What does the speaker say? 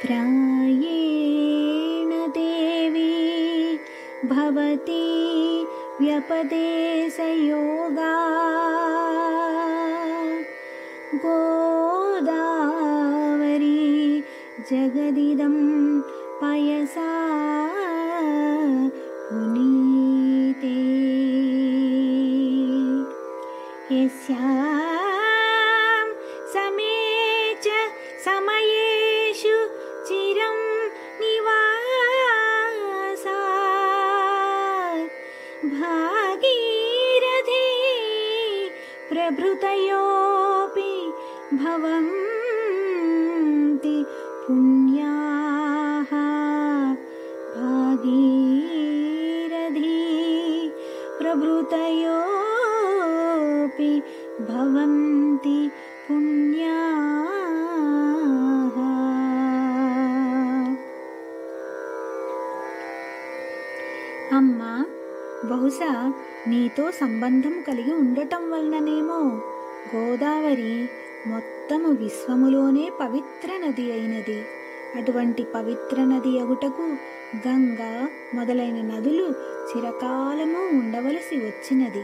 प्रायेण देवी भवति व्यपदेशयोगा गोदावरी जगदिदं पयसा पुनीते यस्यां समे च समयेषु चिरं निवासात् भागीरथी प्रभृतयोऽपि भवन्ति पुण्याः भागीरथी प्रभृतयोऽपि भवन्ति पुण्याः। అమ్మా, బహుశా నీతో సంబంధం కలిగి ఉండటం వలననేమో గోదావరి మొత్తము విశ్వములోనే పవిత్ర నది అయినది. అటువంటి పవిత్ర నది అగుటకు గంగా మొదలైన నదులు చిరకాలము ఉండవలసి వచ్చినది.